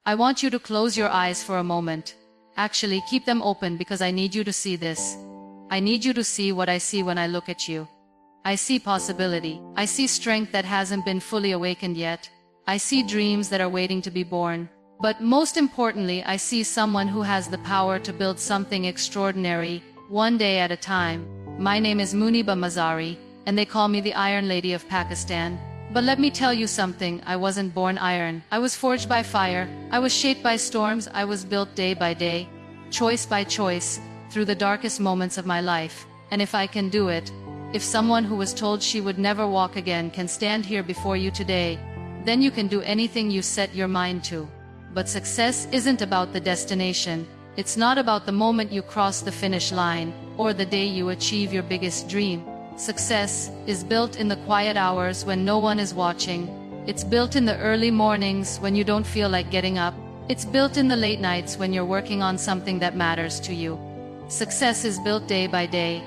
I want you to close your eyes for a moment. Actually, keep them open because I need you to see this. I need you to see what I see when I look at you. I see possibility. I see strength that hasn't been fully awakened yet. I see dreams that are waiting to be born. But most importantly, I see someone who has the power to build something extraordinary, one day at a time. My name is Muniba Mazari, and they call me the Iron Lady of Pakistan. But let me tell you something, I wasn't born iron. I was forged by fire. I was shaped by storms. I was built day by day, choice by choice, through the darkest moments of my life. And if I can do it, if someone who was told she would never walk again can stand here before you today, then you can do anything you set your mind to. But success isn't about the destination. It's not about the moment you cross the finish line, or the day you achieve your biggest dream. Success is built in the quiet hours when no one is watching. It's built in the early mornings when you don't feel like getting up. It's built in the late nights when you're working on something that matters to you. Success is built day by day,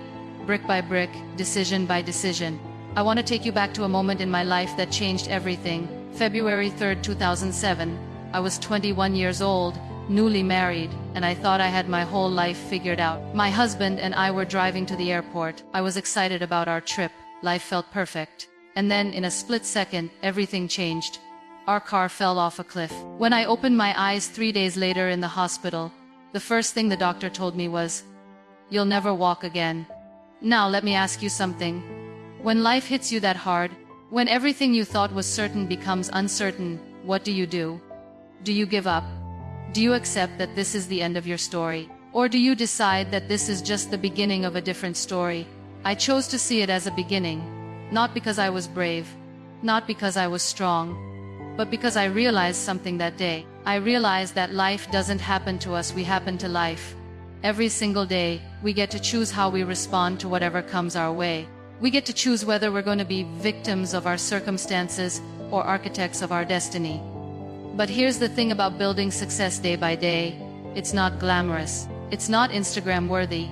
brick by brick, decision by decision. I want to take you back to a moment in my life that changed everything. February 3rd, 2007. I was 21 years old, newly married, and I thought I had my whole life figured out. My husband and I were driving to the airport. I was excited about our trip. Life felt perfect. And then, in a split second, everything changed. Our car fell off a cliff. When I opened my eyes 3 days later in the hospital, the first thing the doctor told me was, "You'll never walk again." Now let me ask you something. When life hits you that hard, when everything you thought was certain becomes uncertain, what do you do? Do you give up? Do you accept that this is the end of your story? Or do you decide that this is just the beginning of a different story? I chose to see it as a beginning, not because I was brave, not because I was strong, but because I realized something that day. I realized that life doesn't happen to us, we happen to life. Every single day, we get to choose how we respond to whatever comes our way. We get to choose whether we're going to be victims of our circumstances or architects of our destiny. But here's the thing about building success day by day. It's not glamorous. It's not Instagram worthy.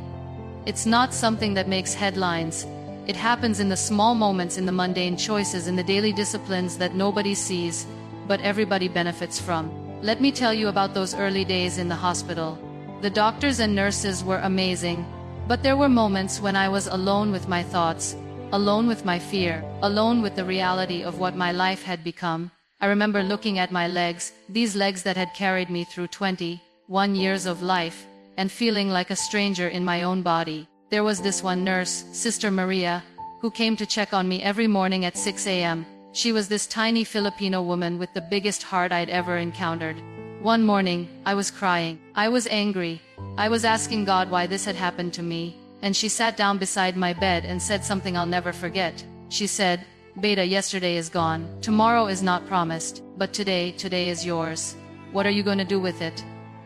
It's not something that makes headlines. It happens in the small moments, in the mundane choices, in the daily disciplines that nobody sees, but everybody benefits from. Let me tell you about those early days in the hospital. The doctors and nurses were amazing, but there were moments when I was alone with my thoughts, alone with my fear, alone with the reality of what my life had become. I remember looking at my legs, these legs that had carried me through 21 years of life, and feeling like a stranger in my own body. There was this one nurse, Sister Maria, who came to check on me every morning at 6 a.m. She was this tiny Filipino woman with the biggest heart I'd ever encountered. One morning, I was crying. I was angry. I was asking God why this had happened to me, and she sat down beside my bed and said something I'll never forget. She said, "Beta, yesterday is gone. Tomorrow is not promised, but today is yours. What are you going to do with it?"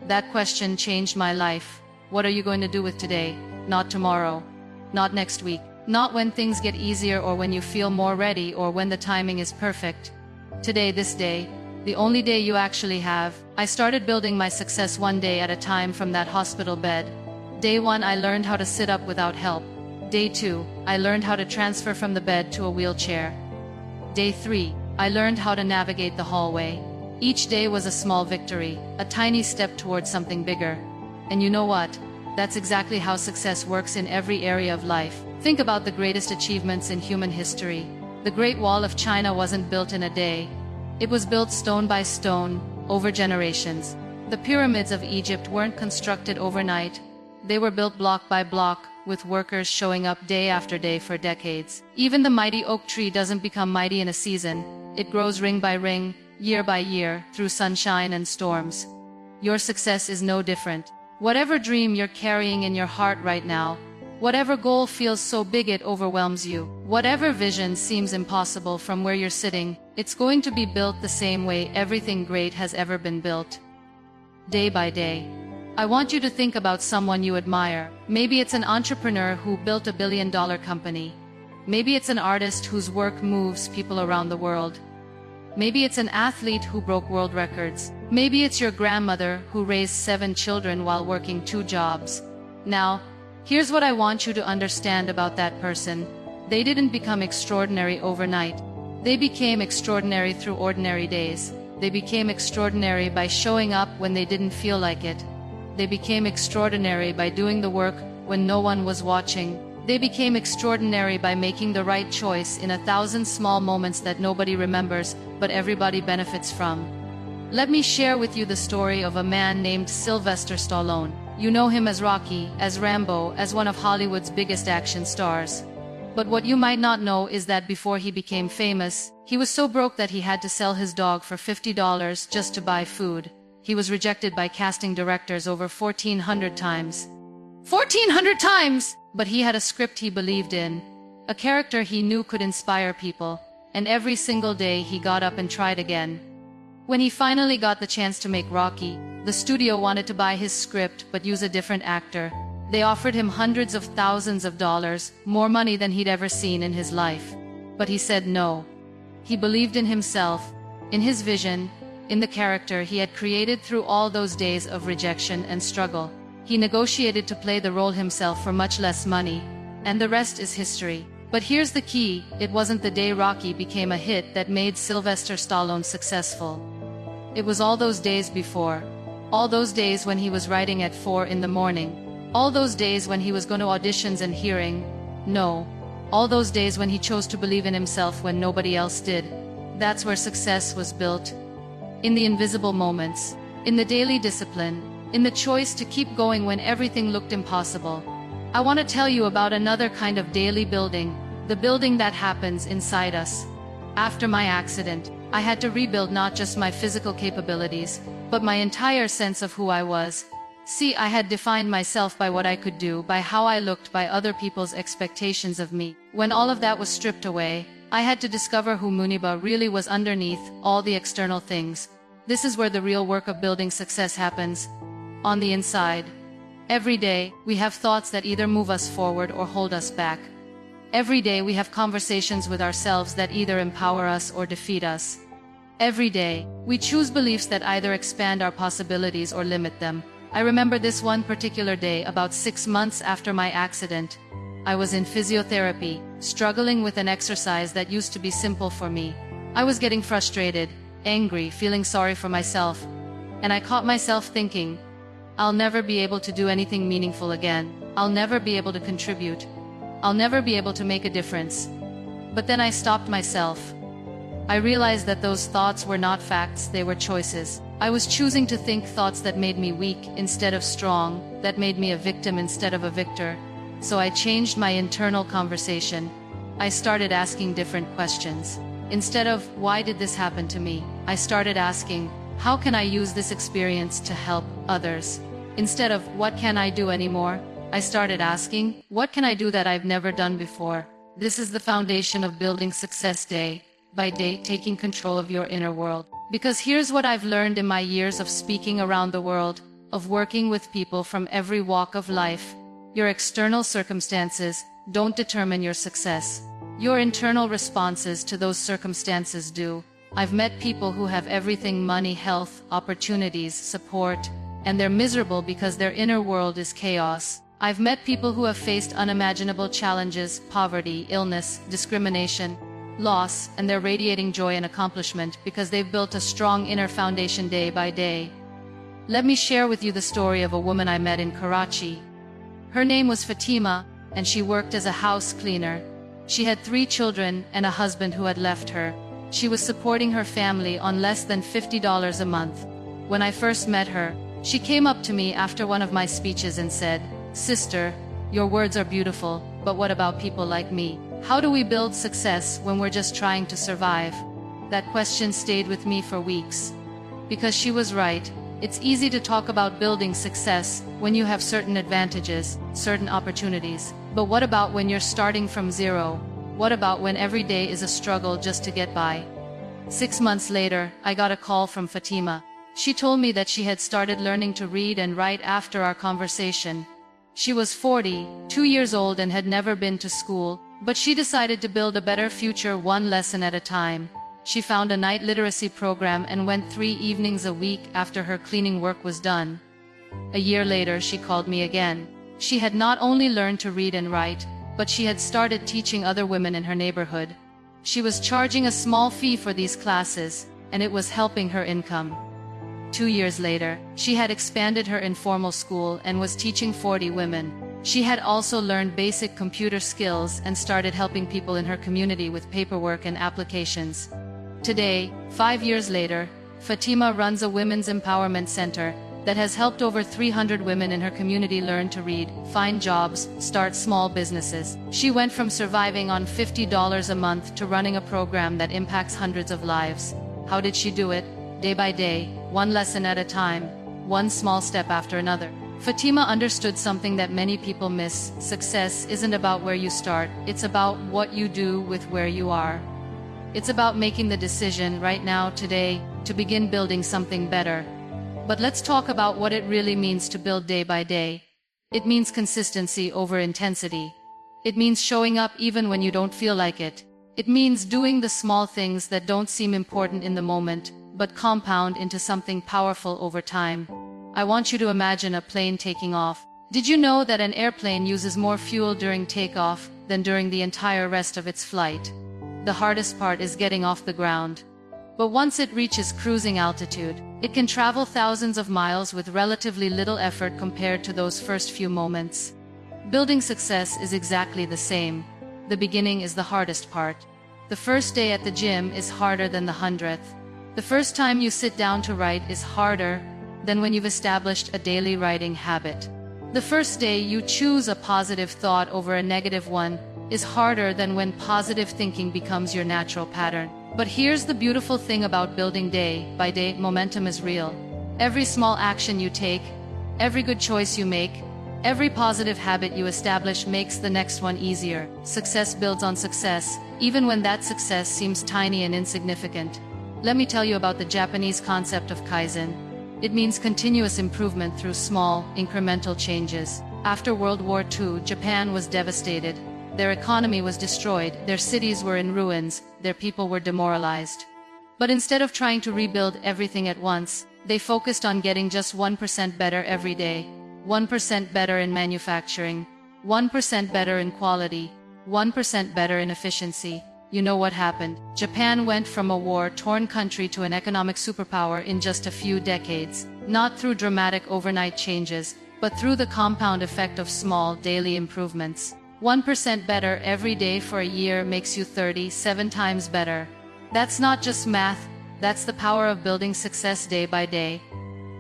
That question changed my life. What are you going to do with today? Not tomorrow. Not next week. Not when things get easier or when you feel more ready or when the timing is perfect. Today, this day, the only day you actually have. I started building my success one day at a time from that hospital bed. Day 1, I learned how to sit up without help. Day 2, I learned how to transfer from the bed to a wheelchair. Day 3, I learned how to navigate the hallway. Each day was a small victory, a tiny step towards something bigger. And you know what? That's exactly how success works in every area of life. Think about the greatest achievements in human history. The Great Wall of China wasn't built in a day. It was built stone by stone, over generations. The pyramids of Egypt weren't constructed overnight. They were built block by block, with workers showing up day after day for decades. Even the mighty oak tree doesn't become mighty in a season. It grows ring by ring, year by year, through sunshine and storms. Your success is no different. Whatever dream you're carrying in your heart right now, whatever goal feels so big it overwhelms you, whatever vision seems impossible from where you're sitting, it's going to be built the same way everything great has ever been built. Day by day. I want you to think about someone you admire. Maybe it's an entrepreneur who built a billion-dollar company. Maybe it's an artist whose work moves people around the world. Maybe it's an athlete who broke world records. Maybe it's your grandmother who raised 7 children while working 2 jobs. Now, here's what I want you to understand about that person. They didn't become extraordinary overnight. They became extraordinary through ordinary days. They became extraordinary by showing up when they didn't feel like it. They became extraordinary by doing the work when no one was watching. They became extraordinary by making the right choice in 1,000 small moments that nobody remembers, but everybody benefits from. Let me share with you the story of a man named Sylvester Stallone. You know him as Rocky, as Rambo, as one of Hollywood's biggest action stars. But what you might not know is that before he became famous, he was so broke that he had to sell his dog for $50 just to buy food. He was rejected by casting directors over 1,400 times. 1,400 times! But he had a script he believed in, a character he knew could inspire people, and every single day he got up and tried again. When he finally got the chance to make Rocky, the studio wanted to buy his script but use a different actor. They offered him hundreds of thousands of dollars, more money than he'd ever seen in his life. But he said no. He believed in himself, in his vision, in the character he had created through all those days of rejection and struggle. He negotiated to play the role himself for much less money, and the rest is history. But here's the key, it wasn't the day Rocky became a hit that made Sylvester Stallone successful. It was all those days before. All those days when he was writing at 4 in the morning. All those days when he was going to auditions and hearing no. All those days when he chose to believe in himself when nobody else did. That's where success was built. In the invisible moments. In the daily discipline. In the choice to keep going when everything looked impossible. I want to tell you about another kind of daily building, the building that happens inside us. After my accident, I had to rebuild not just my physical capabilities, but my entire sense of who I was. See, I had defined myself by what I could do, by how I looked, by other people's expectations of me. When all of that was stripped away, I had to discover who Muniba really was underneath all the external things. This is where the real work of building success happens. On the inside. Every day, we have thoughts that either move us forward or hold us back. Every day we have conversations with ourselves that either empower us or defeat us. Every day, we choose beliefs that either expand our possibilities or limit them. I remember this one particular day about 6 months after my accident. I was in physiotherapy, struggling with an exercise that used to be simple for me. I was getting frustrated, angry, feeling sorry for myself. And I caught myself thinking, I'll never be able to do anything meaningful again. I'll never be able to contribute. I'll never be able to make a difference. But then I stopped myself. I realized that those thoughts were not facts, they were choices. I was choosing to think thoughts that made me weak instead of strong, that made me a victim instead of a victor. So I changed my internal conversation. I started asking different questions. Instead of, why did this happen to me? I started asking, how can I use this experience to help others? Instead of, what can I do anymore? I started asking, what can I do that I've never done before? This is the foundation of building success day by day, taking control of your inner world. Because here's what I've learned in my years of speaking around the world, of working with people from every walk of life. Your external circumstances don't determine your success. Your internal responses to those circumstances do. I've met people who have everything: money, health, opportunities, support, and they're miserable because their inner world is chaos. I've met people who have faced unimaginable challenges, poverty, illness, discrimination, loss, and they're radiating joy and accomplishment because they've built a strong inner foundation day by day. Let me share with you the story of a woman I met in Karachi. Her name was Fatima, and she worked as a house cleaner. She had 3 children and a husband who had left her. She was supporting her family on less than $50 a month. When I first met her, she came up to me after one of my speeches and said, "Sister, your words are beautiful, but what about people like me? How do we build success when we're just trying to survive?" That question stayed with me for weeks. Because she was right. It's easy to talk about building success when you have certain advantages, certain opportunities. But what about when you're starting from zero? What about when every day is a struggle just to get by? 6 months later, I got a call from Fatima. She told me that she had started learning to read and write after our conversation. She was 42 years old and had never been to school, but she decided to build a better future one lesson at a time. She found a night literacy program and went 3 evenings a week after her cleaning work was done. A year later, she called me again. She had not only learned to read and write, but she had started teaching other women in her neighborhood. She was charging a small fee for these classes, and it was helping her income. 2 years later, she had expanded her informal school and was teaching 40 women. She had also learned basic computer skills and started helping people in her community with paperwork and applications. Today, 5 years later, Fatima runs a women's empowerment center that has helped over 300 women in her community learn to read, find jobs, start small businesses. She went from surviving on $50 a month to running a program that impacts hundreds of lives. How did she do it? Day by day, one lesson at a time, one small step after another. Fatima understood something that many people miss. Success isn't about where you start, it's about what you do with where you are. It's about making the decision right now, today, to begin building something better. But let's talk about what it really means to build day by day. It means consistency over intensity. It means showing up even when you don't feel like it. It means doing the small things that don't seem important in the moment, but compound into something powerful over time. I want you to imagine a plane taking off. Did you know that an airplane uses more fuel during takeoff than during the entire rest of its flight? The hardest part is getting off the ground. But once it reaches cruising altitude, it can travel thousands of miles with relatively little effort compared to those first few moments. Building success is exactly the same. The beginning is the hardest part. The first day at the gym is harder than the 100th. The first time you sit down to write is harder than when you've established a daily writing habit. The first day you choose a positive thought over a negative one is harder than when positive thinking becomes your natural pattern. But here's the beautiful thing about building day by day: momentum is real. Every small action you take, every good choice you make, every positive habit you establish makes the next one easier. Success builds on success, even when that success seems tiny and insignificant. Let me tell you about the Japanese concept of Kaizen. It means continuous improvement through small, incremental changes. After World War II, Japan was devastated. Their economy was destroyed, their cities were in ruins, their people were demoralized. But instead of trying to rebuild everything at once, they focused on getting just 1% better every day. 1% better in manufacturing, 1% better in quality, 1% better in efficiency. You know what happened? Japan went from a war-torn country to an economic superpower in just a few decades, not through dramatic overnight changes, but through the compound effect of small, daily improvements. 1% better every day for a year makes you 37 times better. That's not just math, that's the power of building success day by day.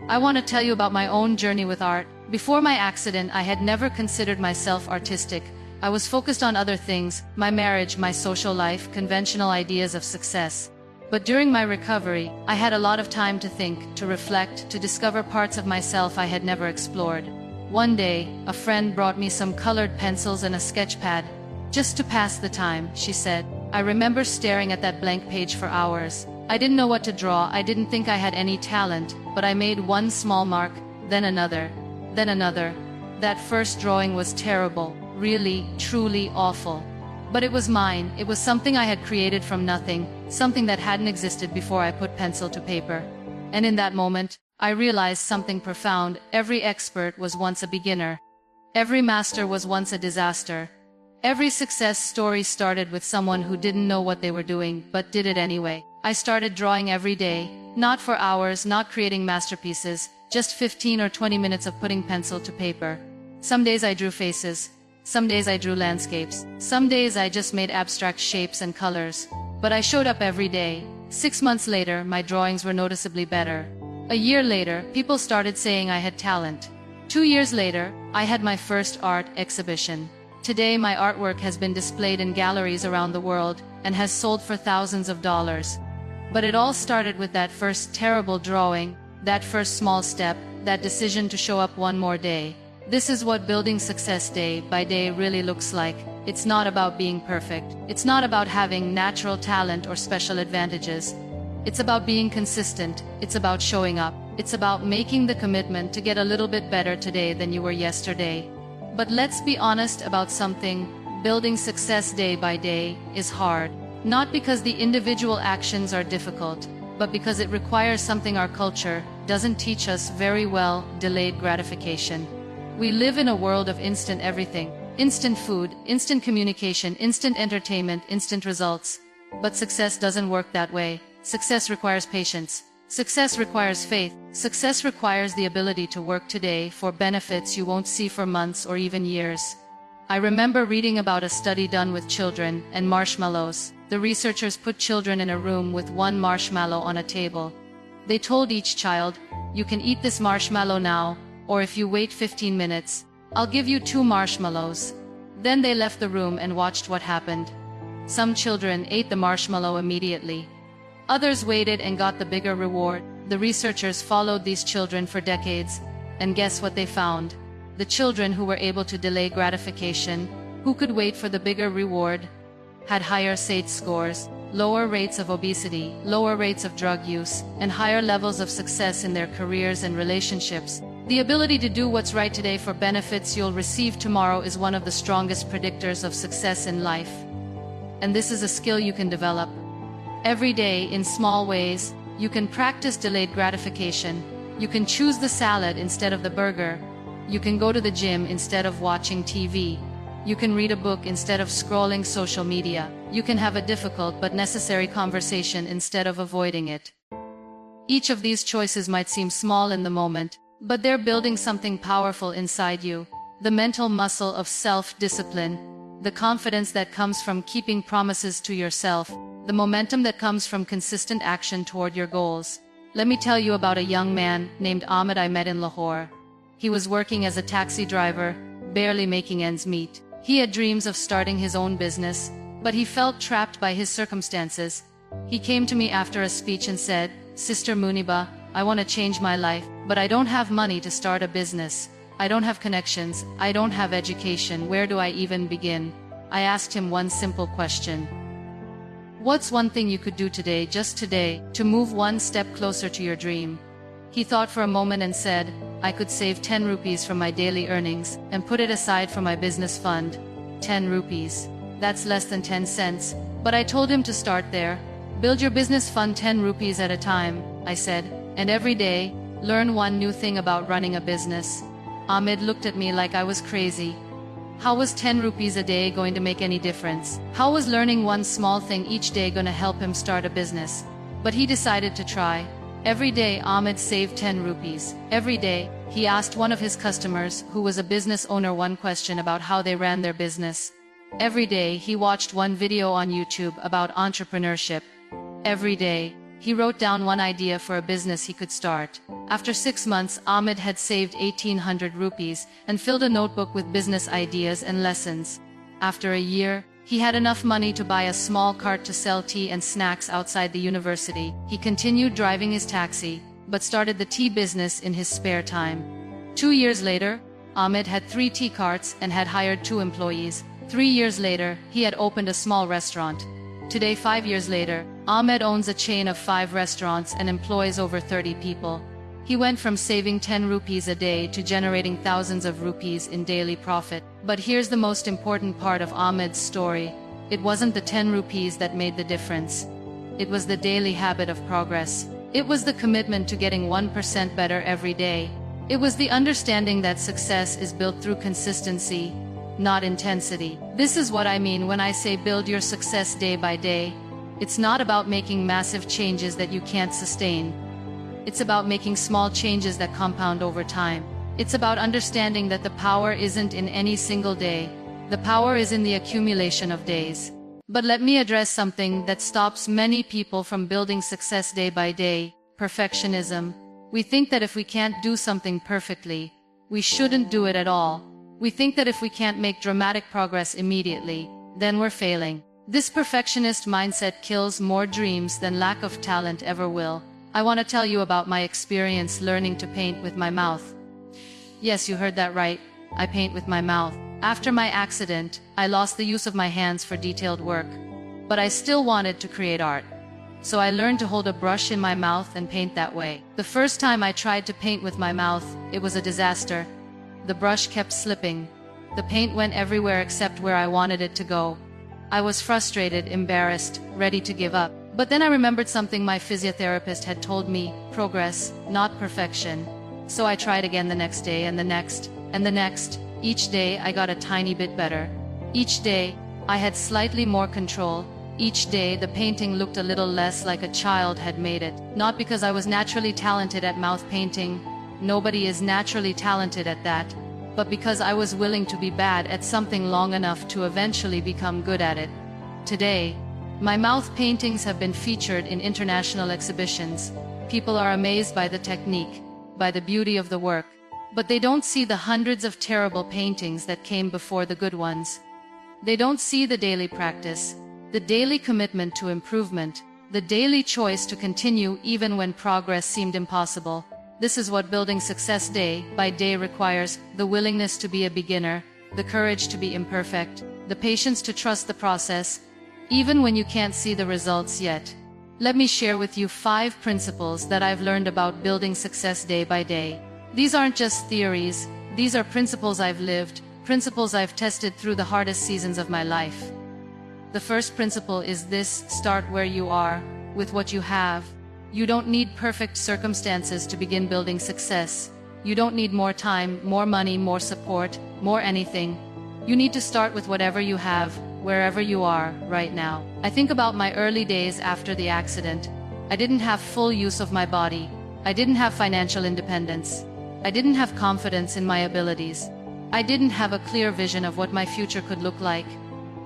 I want to tell you about my own journey with art. Before my accident, I had never considered myself artistic. I was focused on other things: my marriage, my social life, conventional ideas of success. But during my recovery, I had a lot of time to think, to reflect, to discover parts of myself I had never explored. One day, a friend brought me some colored pencils and a sketch pad. "Just to pass the time," she said. I remember staring at that blank page for hours. I didn't know what to draw, I didn't think I had any talent, but I made one small mark, then another, then another. That first drawing was terrible, really, truly awful. But it was mine, it was something I had created from nothing, something that hadn't existed before I put pencil to paper. And in that moment, I realized something profound. Every expert was once a beginner. Every master was once a disaster. Every success story started with someone who didn't know what they were doing, but did it anyway. I started drawing every day, not for hours, not creating masterpieces, just 15 or 20 minutes of putting pencil to paper. Some days I drew faces, some days I drew landscapes, some days I just made abstract shapes and colors. But I showed up every day. 6 months later, my drawings were noticeably better. A year later, people started saying I had talent. 2 years later, I had my first art exhibition. Today, my artwork has been displayed in galleries around the world and has sold for thousands of dollars. But it all started with that first terrible drawing, that first small step, that decision to show up one more day. This is what building success day by day really looks like. It's not about being perfect. It's not about having natural talent or special advantages. It's about being consistent. It's about showing up. It's about making the commitment to get a little bit better today than you were yesterday. But let's be honest about something. Building success day by day is hard. Not because the individual actions are difficult, but because it requires something our culture doesn't teach us very well: delayed gratification. We live in a world of instant everything. Instant food, instant communication, instant entertainment, instant results. But success doesn't work that way. Success requires patience. Success requires faith. Success requires the ability to work today for benefits you won't see for months or even years. I remember reading about a study done with children and marshmallows. The researchers put children in a room with one marshmallow on a table. They told each child, "You can eat this marshmallow now, or if you wait 15 minutes, I'll give you 2 marshmallows." Then they left the room and watched what happened. Some children ate the marshmallow immediately. Others waited and got the bigger reward. The researchers followed these children for decades, and guess what they found? The children who were able to delay gratification, who could wait for the bigger reward, had higher SAT scores, lower rates of obesity, lower rates of drug use, and higher levels of success in their careers and relationships. The ability to do what's right today for benefits you'll receive tomorrow is one of the strongest predictors of success in life. And this is a skill you can develop. Every day, in small ways, you can practice delayed gratification. You can choose the salad instead of the burger. You can go to the gym instead of watching TV. You can read a book instead of scrolling social media. You can have a difficult but necessary conversation instead of avoiding it. Each of these choices might seem small in the moment, but they're building something powerful inside you. The mental muscle of self-discipline, the confidence that comes from keeping promises to yourself, the momentum that comes from consistent action toward your goals. Let me tell you about a young man named Ahmed I met in Lahore. He was working as a taxi driver, barely making ends meet. He had dreams of starting his own business, but he felt trapped by his circumstances. He came to me after a speech and said, "Sister Muniba, I want to change my life, but I don't have money to start a business. I don't have connections, I don't have education, where do I even begin?" I asked him one simple question. What's one thing you could do today, just today, to move one step closer to your dream? He thought for a moment and said, "I could save 10 rupees from my daily earnings and put it aside for my business fund." 10 rupees. That's less than 10 cents. But I told him to start there. Build your business fund 10 rupees at a time, I said, and every day, learn one new thing about running a business. Ahmed looked at me like I was crazy. How was 10 rupees a day going to make any difference? How was learning one small thing each day going to help him start a business? But he decided to try. Every day Ahmed saved 10 rupees. Every day, he asked one of his customers, who was a business owner, one question about how they ran their business. Every day, he watched one video on YouTube about entrepreneurship. Every day, he wrote down one idea for a business he could start. After 6 months, Ahmed had saved 1,800 rupees and filled a notebook with business ideas and lessons. After a year, he had enough money to buy a small cart to sell tea and snacks outside the university. He continued driving his taxi, but started the tea business in his spare time. 2 years later, Ahmed had 3 tea carts and had hired 2 employees. 3 years later, he had opened a small restaurant. Today, 5 years later, Ahmed owns a chain of 5 restaurants and employs over 30 people. He went from saving 10 rupees a day to generating thousands of rupees in daily profit. But here's the most important part of Ahmed's story. It wasn't the 10 rupees that made the difference. It was the daily habit of progress. It was the commitment to getting 1% better every day. It was the understanding that success is built through consistency, not intensity. This is what I mean when I say build your success day by day. It's not about making massive changes that you can't sustain. It's about making small changes that compound over time. It's about understanding that the power isn't in any single day. The power is in the accumulation of days. But let me address something that stops many people from building success day by day: perfectionism. We think that if we can't do something perfectly, we shouldn't do it at all. We think that if we can't make dramatic progress immediately, then we're failing. This perfectionist mindset kills more dreams than lack of talent ever will. I want to tell you about my experience learning to paint with my mouth. Yes, you heard that right. I paint with my mouth. After my accident, I lost the use of my hands for detailed work. But I still wanted to create art. So I learned to hold a brush in my mouth and paint that way. The first time I tried to paint with my mouth, it was a disaster. The brush kept slipping. The paint went everywhere except where I wanted it to go. I was frustrated, embarrassed, ready to give up. But then I remembered something my physiotherapist had told me: progress, not perfection. So I tried again the next day, and the next, and the next. Each day I got a tiny bit better. Each day, I had slightly more control. Each day, the painting looked a little less like a child had made it. Not because I was naturally talented at mouth painting. Nobody is naturally talented at that. But because I was willing to be bad at something long enough to eventually become good at it. Today, my mouth paintings have been featured in international exhibitions. People are amazed by the technique, by the beauty of the work. But they don't see the hundreds of terrible paintings that came before the good ones. They don't see the daily practice, the daily commitment to improvement, the daily choice to continue even when progress seemed impossible. This is what building success day by day requires: the willingness to be a beginner, the courage to be imperfect, the patience to trust the process, even when you can't see the results yet. Let me share with you 5 principles that I've learned about building success day by day. These aren't just theories, these are principles I've lived, principles I've tested through the hardest seasons of my life. The first principle is this: start where you are, with what you have. You don't need perfect circumstances to begin building success. You don't need more time, more money, more support, more anything. You need to start with whatever you have, wherever you are, right now. I think about my early days after the accident. I didn't have full use of my body. I didn't have financial independence. I didn't have confidence in my abilities. I didn't have a clear vision of what my future could look like.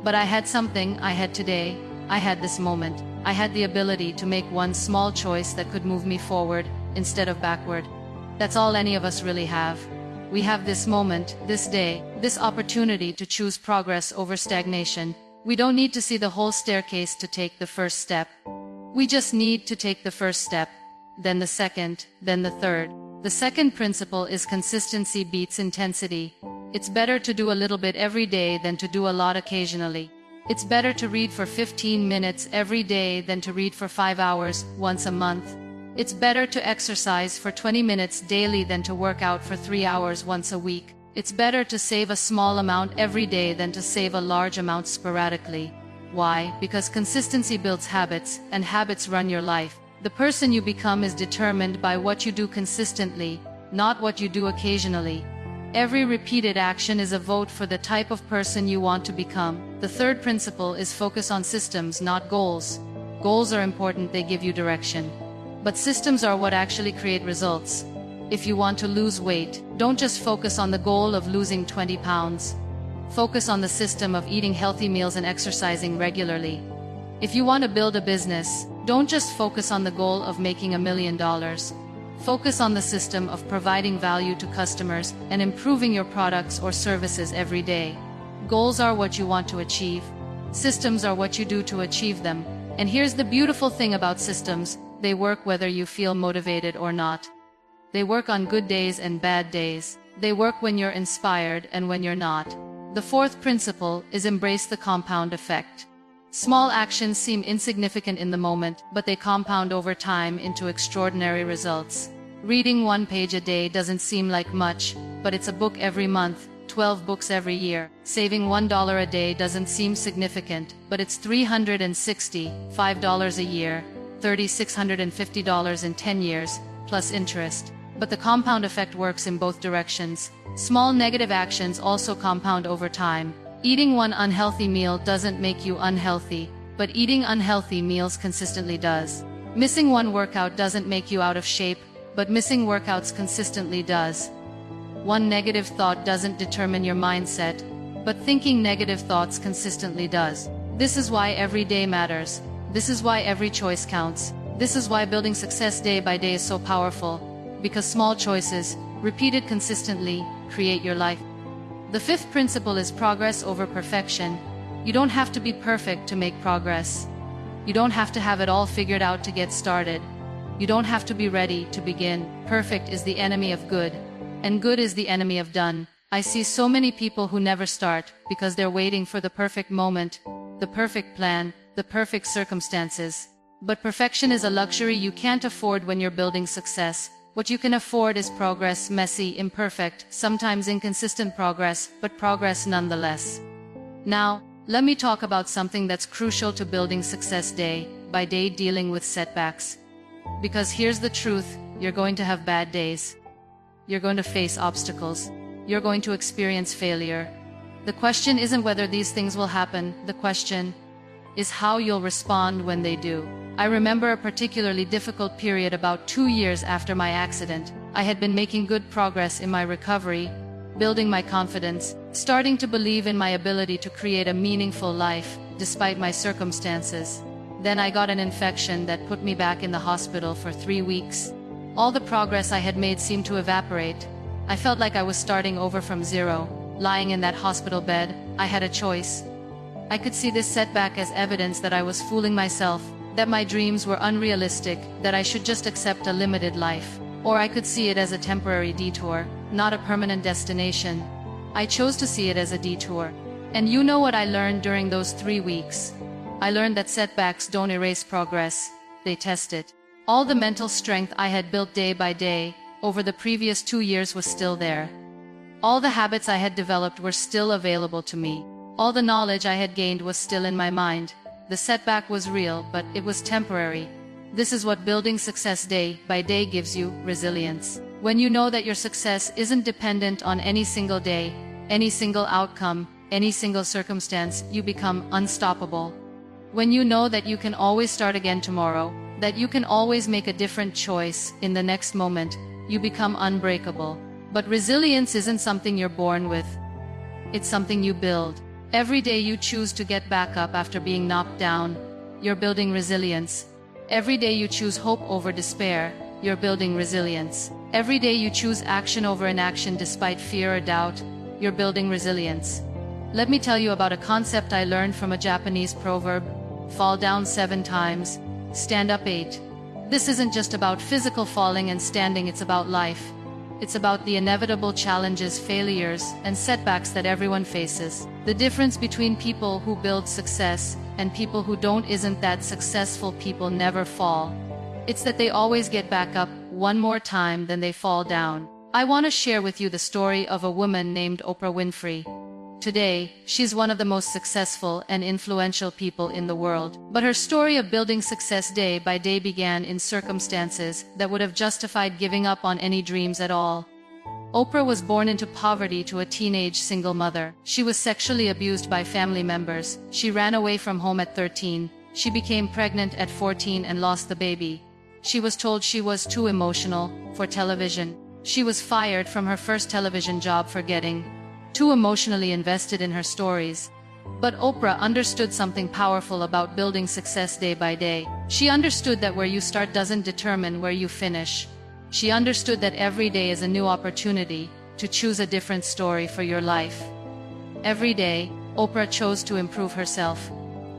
But I had something I had today. I had this moment. I had the ability to make one small choice that could move me forward, instead of backward. That's all any of us really have. We have this moment, this day, this opportunity to choose progress over stagnation. We don't need to see the whole staircase to take the first step. We just need to take the first step, then the second, then the third. The second principle is consistency beats intensity. It's better to do a little bit every day than to do a lot occasionally. It's better to read for 15 minutes every day than to read for 5 hours once a month. It's better to exercise for 20 minutes daily than to work out for 3 hours once a week. It's better to save a small amount every day than to save a large amount sporadically. Why? Because consistency builds habits, and habits run your life. The person you become is determined by what you do consistently, not what you do occasionally. Every repeated action is a vote for the type of person you want to become. The third principle is focus on systems, not goals. Goals are important, they give you direction. But systems are what actually create results. If you want to lose weight, don't just focus on the goal of losing 20 pounds. Focus on the system of eating healthy meals and exercising regularly. If you want to build a business, don't just focus on the goal of making $1 million. Focus on the system of providing value to customers and improving your products or services every day. Goals are what you want to achieve. Systems are what you do to achieve them. And here's the beautiful thing about systems: they work whether you feel motivated or not. They work on good days and bad days. They work when you're inspired and when you're not. The fourth principle is embrace the compound effect. Small actions seem insignificant in the moment, but they compound over time into extraordinary results. Reading 1 page a day doesn't seem like much, but it's a book every month, 12 books every year. Saving $1 a day doesn't seem significant, but it's $365 a year, $3,650 in 10 years, plus interest. But the compound effect works in both directions. Small negative actions also compound over time. Eating one unhealthy meal doesn't make you unhealthy, but eating unhealthy meals consistently does. Missing one workout doesn't make you out of shape, but missing workouts consistently does. One negative thought doesn't determine your mindset, but thinking negative thoughts consistently does. This is why every day matters. This is why every choice counts. This is why building success day by day is so powerful, because small choices, repeated consistently, create your life. The fifth principle is progress over perfection. You don't have to be perfect to make progress. You don't have to have it all figured out to get started. You don't have to be ready to begin. Perfect is the enemy of good, and good is the enemy of done. I see so many people who never start because they're waiting for the perfect moment, the perfect plan, the perfect circumstances. But perfection is a luxury you can't afford when you're building success. What you can afford is progress, messy, imperfect, sometimes inconsistent progress, but progress nonetheless. Now, let me talk about something that's crucial to building success day by day: dealing with setbacks. Because here's the truth: you're going to have bad days. You're going to face obstacles. You're going to experience failure. The question isn't whether these things will happen. The question is how you'll respond when they do. I remember a particularly difficult period about 2 years after my accident. I had been making good progress in my recovery, building my confidence, starting to believe in my ability to create a meaningful life, despite my circumstances. Then I got an infection that put me back in the hospital for 3 weeks. All the progress I had made seemed to evaporate. I felt like I was starting over from zero. Lying in that hospital bed, I had a choice. I could see this setback as evidence that I was fooling myself, that my dreams were unrealistic, that I should just accept a limited life. Or I could see it as a temporary detour, not a permanent destination. I chose to see it as a detour. And you know what I learned during those 3 weeks? I learned that setbacks don't erase progress, they test it. All the mental strength I had built day by day, over the previous 2 years was still there. All the habits I had developed were still available to me. All the knowledge I had gained was still in my mind. The setback was real, but it was temporary. This is what building success day by day gives you: resilience. When you know that your success isn't dependent on any single day, any single outcome, any single circumstance, you become unstoppable. When you know that you can always start again tomorrow, that you can always make a different choice in the next moment, you become unbreakable. But resilience isn't something you're born with. It's something you build. Every day you choose to get back up after being knocked down, you're building resilience. Every day you choose hope over despair, you're building resilience. Every day you choose action over inaction despite fear or doubt, you're building resilience. Let me tell you about a concept I learned from a Japanese proverb: fall down 7 times, stand up 8. This isn't just about physical falling and standing, it's about life. It's about the inevitable challenges, failures, and setbacks that everyone faces. The difference between people who build success and people who don't isn't that successful people never fall. It's that they always get back up one more time than they fall down. I want to share with you the story of a woman named Oprah Winfrey. Today, she's one of the most successful and influential people in the world. But her story of building success day by day began in circumstances that would have justified giving up on any dreams at all. Oprah was born into poverty to a teenage single mother. She was sexually abused by family members. She ran away from home at 13. She became pregnant at 14 and lost the baby. She was told she was too emotional for television. She was fired from her first television job for getting too emotionally invested in her stories. But Oprah understood something powerful about building success day by day. She understood that where you start doesn't determine where you finish. She understood that every day is a new opportunity to choose a different story for your life. Every day, Oprah chose to improve herself.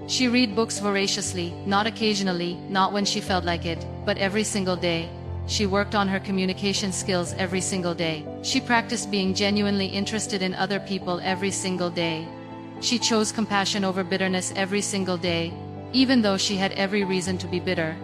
She read books voraciously, not occasionally, not when she felt like it, but every single day. She worked on her communication skills every single day. She practiced being genuinely interested in other people every single day. She chose compassion over bitterness every single day, even though she had every reason to be bitter.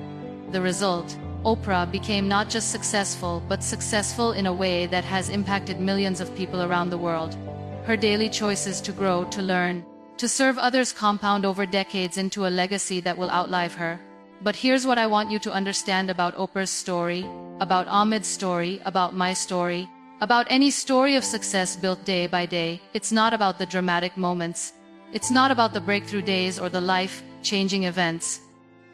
The result: Oprah became not just successful, but successful in a way that has impacted millions of people around the world. Her daily choices to grow, to learn, to serve others compound over decades into a legacy that will outlive her. But here's what I want you to understand about Oprah's story, about Ahmed's story, about my story, about any story of success built day by day. It's not about the dramatic moments. It's not about the breakthrough days or the life-changing events.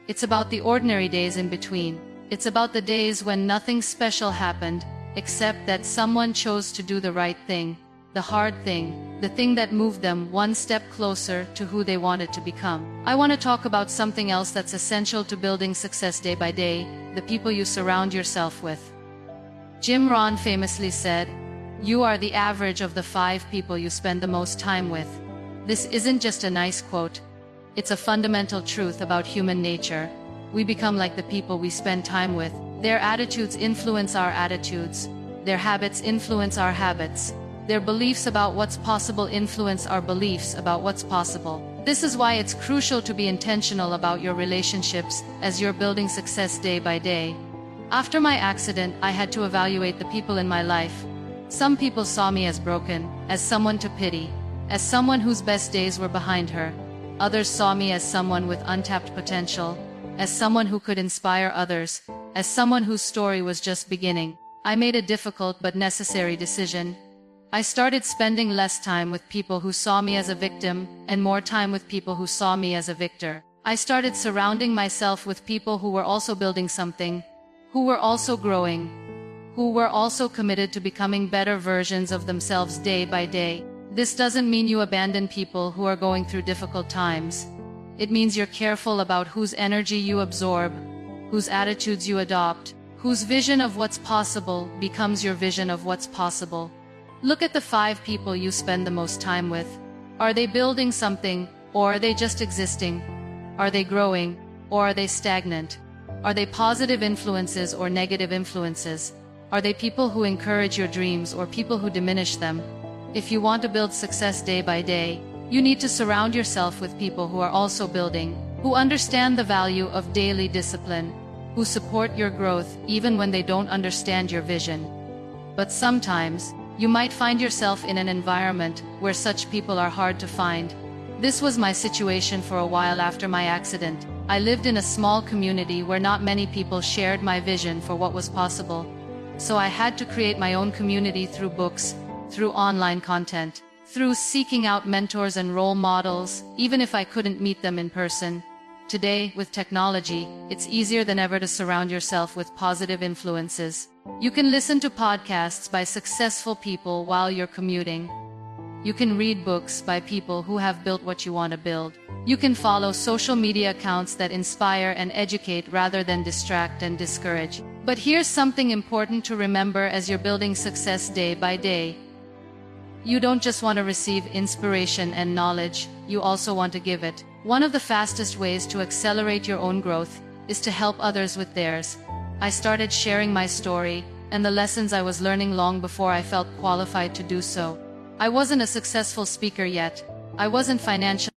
It's about the ordinary days in between. It's about the days when nothing special happened, except that someone chose to do the right thing, the hard thing, the thing that moved them one step closer to who they wanted to become. I want to talk about something else that's essential to building success day by day: the people you surround yourself with. Jim Rohn famously said, "You are the average of the 5 people you spend the most time with." This isn't just a nice quote. It's a fundamental truth about human nature. We become like the people we spend time with. Their attitudes influence our attitudes. Their habits influence our habits. Their beliefs about what's possible influence our beliefs about what's possible. This is why it's crucial to be intentional about your relationships as you're building success day by day. After my accident, I had to evaluate the people in my life. Some people saw me as broken, as someone to pity, as someone whose best days were behind her. Others saw me as someone with untapped potential, as someone who could inspire others, as someone whose story was just beginning. I made a difficult but necessary decision. I started spending less time with people who saw me as a victim, and more time with people who saw me as a victor. I started surrounding myself with people who were also building something, who were also growing, who were also committed to becoming better versions of themselves day by day. This doesn't mean you abandon people who are going through difficult times. It means you're careful about whose energy you absorb, whose attitudes you adopt, whose vision of what's possible becomes your vision of what's possible. Look at the 5 people you spend the most time with. Are they building something, or are they just existing? Are they growing, or are they stagnant? Are they positive influences or negative influences? Are they people who encourage your dreams or people who diminish them? If you want to build success day by day, you need to surround yourself with people who are also building, who understand the value of daily discipline, who support your growth even when they don't understand your vision. But sometimes, you might find yourself in an environment where such people are hard to find. This was my situation for a while after my accident. I lived in a small community where not many people shared my vision for what was possible. So I had to create my own community through books, through online content, through seeking out mentors and role models, even if I couldn't meet them in person. Today, with technology, it's easier than ever to surround yourself with positive influences. You can listen to podcasts by successful people while you're commuting. You can read books by people who have built what you want to build. You can follow social media accounts that inspire and educate rather than distract and discourage. But here's something important to remember as you're building success day by day. You don't just want to receive inspiration and knowledge, you also want to give it. One of the fastest ways to accelerate your own growth is to help others with theirs. I started sharing my story and the lessons I was learning long before I felt qualified to do so. I wasn't a successful speaker yet. I wasn't financially